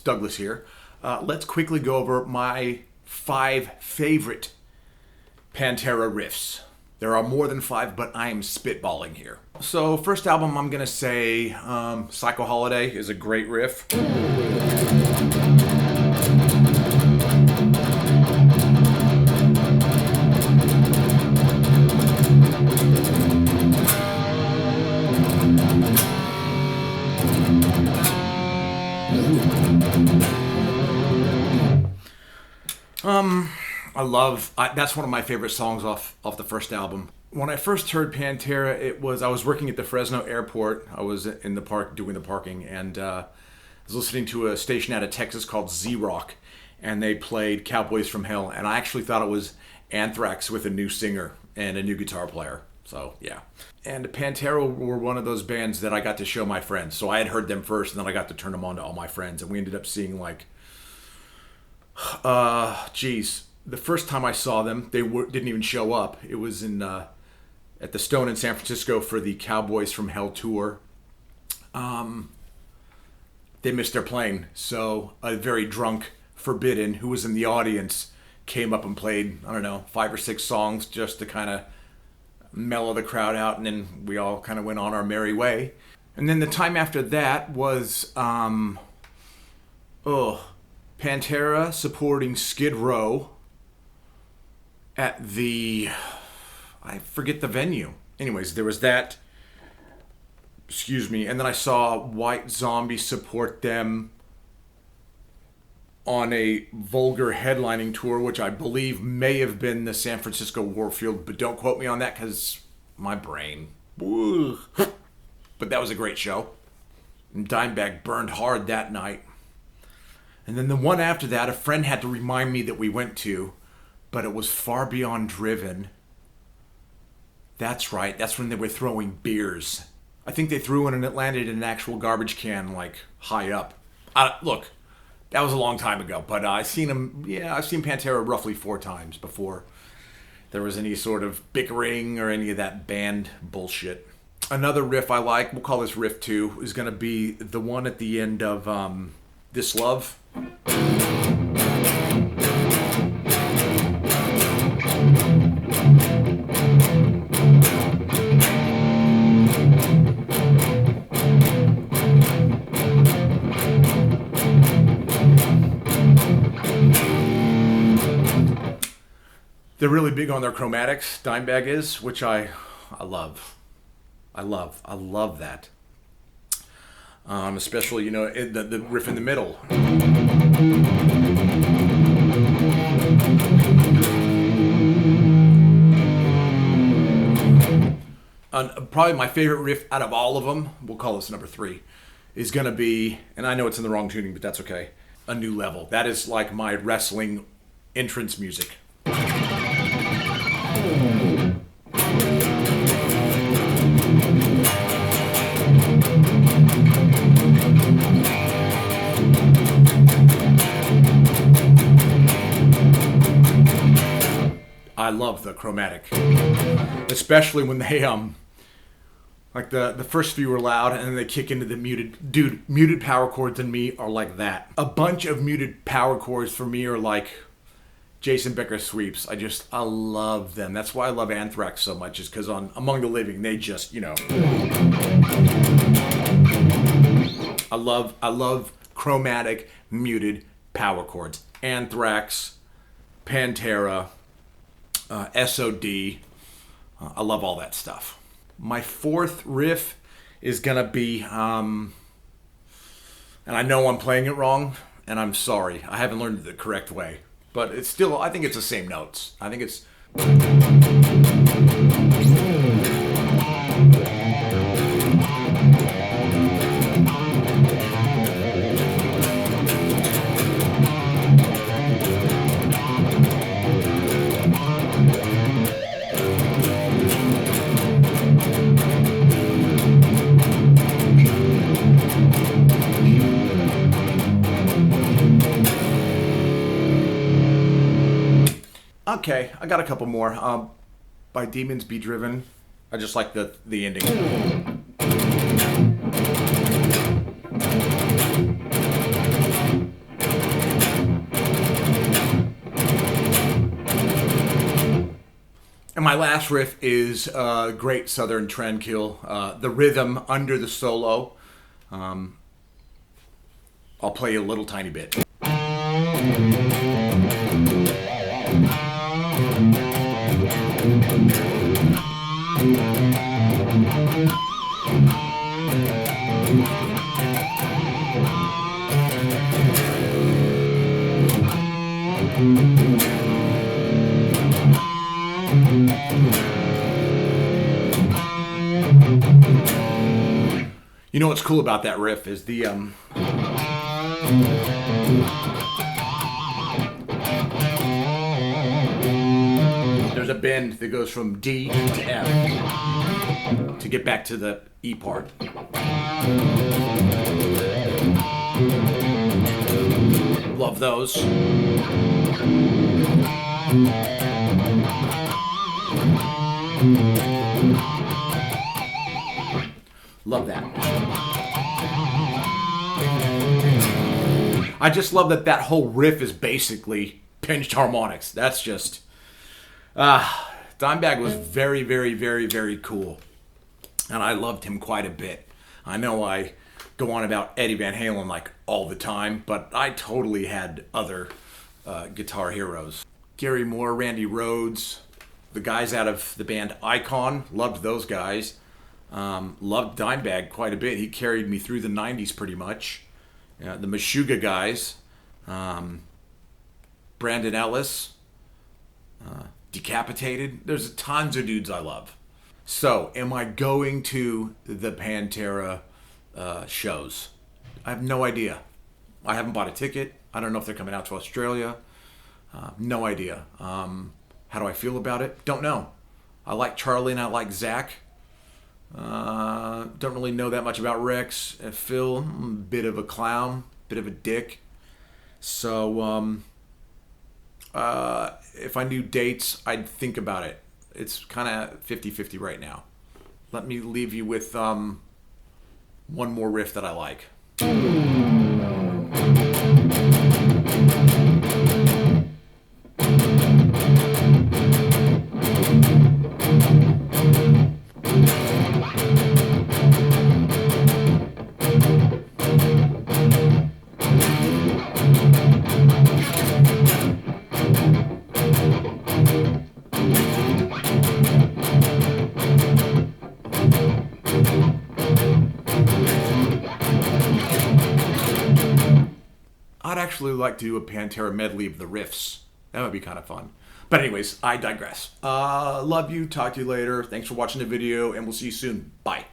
It's Douglas here. Let's quickly go over my 5 favorite Pantera riffs. There are more than 5, but I am spitballing here. So first album, I'm going to say Psycho Holiday is a great riff. That's one of my favorite songs off the first album. When I first heard Pantera, I was working at the Fresno airport. I was in the park doing the parking, and I was listening to a station out of Texas called Z-Rock, and they played Cowboys from Hell, and I actually thought it was Anthrax with a new singer and a new guitar player. So, yeah. And Pantera were one of those bands that I got to show my friends. So I had heard them first, and then I got to turn them on to all my friends, and we ended up seeing the first time I saw them, they didn't even show up. It was at the Stone in San Francisco for the Cowboys from Hell tour. They missed their plane, so a very drunk Forbidden, who was in the audience, came up and played, 5 or 6 songs just to kind of mellow the crowd out, and then we all kind of went on our merry way. And then the time after that was Pantera supporting Skid Row at I forget the venue. Anyways, there was that. Excuse me. And then I saw White Zombie support them on a Vulgar headlining tour, which I believe may have been the San Francisco Warfield, but don't quote me on that because my brain. Woo. But that was a great show. And Dimebag burned hard that night. And then the one after that, a friend had to remind me that we went to, but it was Far Beyond Driven. That's right. That's when they were throwing beers. I think they threw in and it landed in an actual garbage can, high up. Look, that was a long time ago, but I've seen Pantera roughly 4 times before there was any sort of bickering or any of that band bullshit. Another riff I like, we'll call this riff 2, is going to be the one at the end of This Love. They're really big on their chromatics, Dimebag is, which I love. I love that. Especially, the riff in the middle. Probably my favorite riff out of all of them, we'll call this number 3, is going to be, and I know it's in the wrong tuning, but that's okay, A New Level. That is like my wrestling entrance music. I love the chromatic, especially when they the first few are loud and then they kick into the muted. Dude, muted power chords in me are like that. A bunch of muted power chords for me are like Jason Becker sweeps. I love them. That's why I love Anthrax so much, is because on Among the Living, they just, I love chromatic muted power chords. Anthrax, Pantera, SOD. I love all that stuff. My 4th riff is going to be, and I know I'm playing it wrong, and I'm sorry. I haven't learned it the correct way. But it's still, I think it's the same notes. I think it's... Okay, I got a couple more. By Demons Be Driven. I just like the ending. And my last riff is great Southern Trendkill. The rhythm under the solo. I'll play a little tiny bit. You know what's cool about that riff is the there's a bend that goes from D to F to get back to the E part. Love those. Love that. I just love that that whole riff is basically pinched harmonics. That's just... Dimebag was very, very, very, very cool. And I loved him quite a bit. I know I go on about Eddie Van Halen like all the time, but I totally had other guitar heroes. Gary Moore, Randy Rhoads, the guys out of the band Icon, loved those guys. Loved Dimebag quite a bit. He carried me through the 90s pretty much. The Meshuggah guys, Brandon Ellis, Decapitated. There's tons of dudes I love. So, am I going to the Pantera shows? I have no idea. I haven't bought a ticket. I don't know if they're coming out to Australia. No idea. How do I feel about it? Don't know. I like Charlie and I like Zach. Don't really know that much about Rex. Phil, a bit of a clown, bit of a dick. So, if I knew dates, I'd think about it. It's kind of 50-50 right now. Let me leave you with one more riff that I like. I'd actually like to do a Pantera medley of the riffs. That would be kind of fun. But anyways, I digress. Love you. Talk to you later. Thanks for watching the video, and we'll see you soon. Bye.